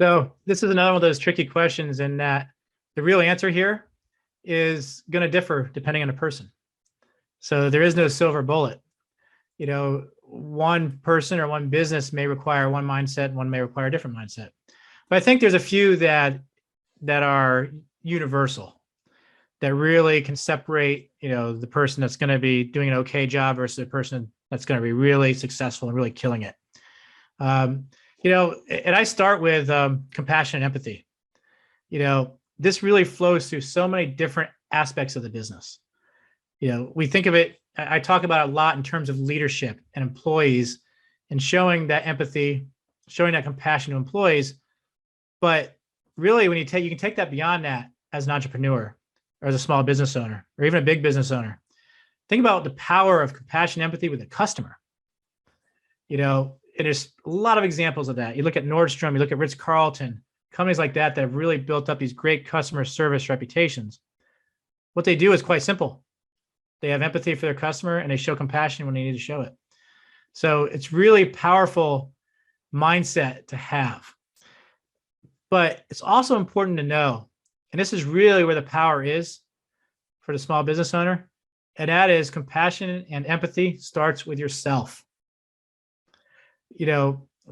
So this is another one of those tricky questions in that the real answer here is going to differ depending on the person. So there is no silver bullet. One person or one business may require one mindset, one may require a different mindset. But I think there's a few that are universal, that really can separate, the person that's going to be doing an okay job versus the person that's going to be really successful and really killing it. And I start with compassion and empathy. This really flows through so many different aspects of the business. We think of it, I talk about it a lot in terms of leadership and employees and showing that empathy, showing that compassion to employees. But really, when you can take that beyond that as an entrepreneur or as a small business owner or even a big business owner. Think about the power of compassion, empathy with the customer. And there's a lot of examples of that. You look at Nordstrom, you look at Ritz-Carlton, companies like that have really built up these great customer service reputations. What they do is quite simple. They have empathy for their customer and they show compassion when they need to show it. So it's really powerful mindset to have. But it's also important to know, and this is really where the power is for the small business owner, and that is compassion and empathy starts with yourself.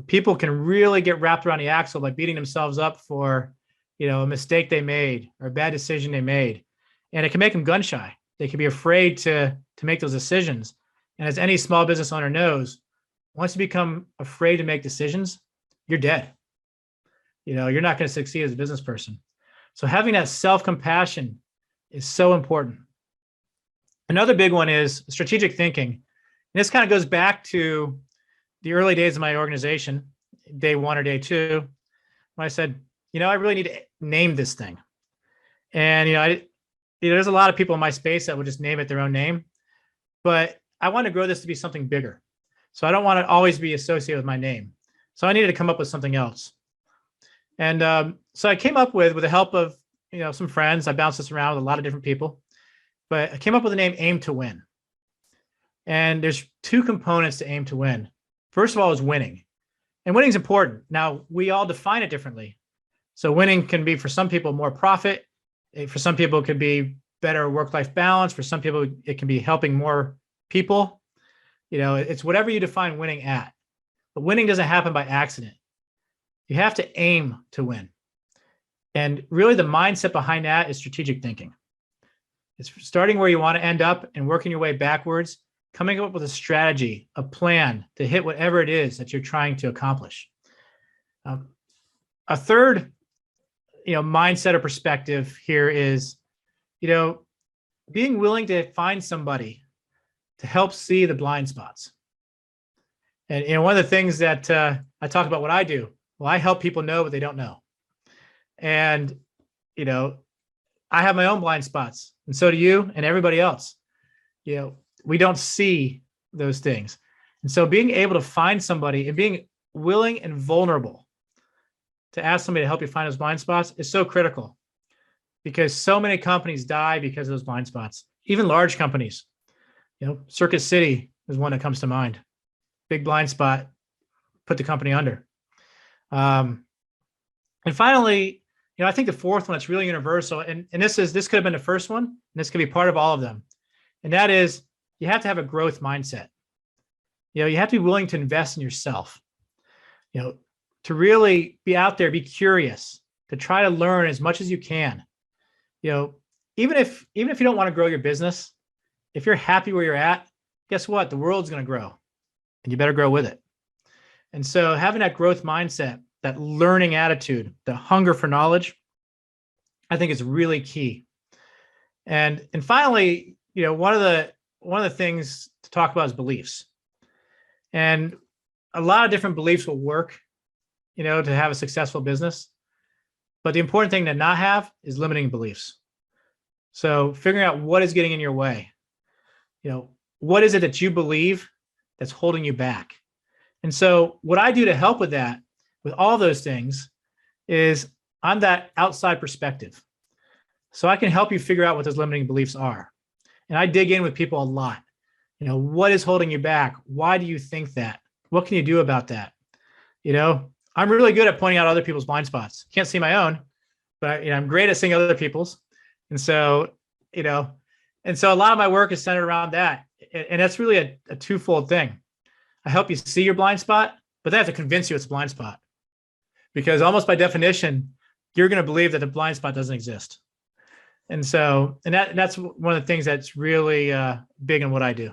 People can really get wrapped around the axle by beating themselves up for, a mistake they made or a bad decision they made. And it can make them gun shy. They can be afraid to make those decisions. And as any small business owner knows, once you become afraid to make decisions, you're dead. You're not going to succeed as a business person. So having that self-compassion is so important. Another big one is strategic thinking. And this kind of goes back to the early days of my organization, day one or day two, when I said, I really need to name this thing. And, there's a lot of people in my space that would just name it their own name, but I want to grow this to be something bigger. So I don't want to always be associated with my name. So I needed to come up with something else. And so I came up with the help of, some friends. I bounced this around with a lot of different people, but I came up with the name Aim to Win. And there's two components to Aim to Win. First of all is winning. And winning is important. Now, we all define it differently. So winning can be, for some people, more profit. For some people, it could be better work-life balance. For some people, it can be helping more people. It's whatever you define winning at. But winning doesn't happen by accident. You have to aim to win. And really, the mindset behind that is strategic thinking. It's starting where you want to end up and working your way backwards, coming up with a strategy, a plan to hit whatever it is that you're trying to accomplish. A third, mindset or perspective here is, being willing to find somebody to help see the blind spots. And one of the things that I talk about what I do, well, I help people know what they don't know. And, I have my own blind spots, and so do you and everybody else. We don't see those things. And so being able to find somebody and being willing and vulnerable to ask somebody to help you find those blind spots is so critical, because so many companies die because of those blind spots, even large companies. Circuit City is one that comes to mind. Big blind spot, put the company under. And finally, I think the fourth one that's really universal, and this could have been the first one, and this could be part of all of them. And that is, you have to have a growth mindset. You have to be willing to invest in yourself, to really be out there, be curious, to try to learn as much as you can. Even if you don't want to grow your business, if you're happy where you're at, guess what? The world's going to grow, and you better grow with it. And so having that growth mindset, that learning attitude, the hunger for knowledge, I think is really key. And finally, one of the things to talk about is beliefs. And a lot of different beliefs will work, to have a successful business. But the important thing to not have is limiting beliefs. So figuring out what is getting in your way. What is it that you believe that's holding you back? And so what I do to help with that, with all those things, is I'm that outside perspective. So I can help you figure out what those limiting beliefs are. And I dig in with people a lot. What is holding you back? Why do you think that? What can you do about that? I'm really good at pointing out other people's blind spots. Can't see my own, but I'm great at seeing other people's. And so, and so a lot of my work is centered around that. And that's really a twofold thing. I help you see your blind spot, but then I have to convince you it's a blind spot. Because almost by definition, you're going to believe that the blind spot doesn't exist. And so, that's one of the things that's really big in what I do.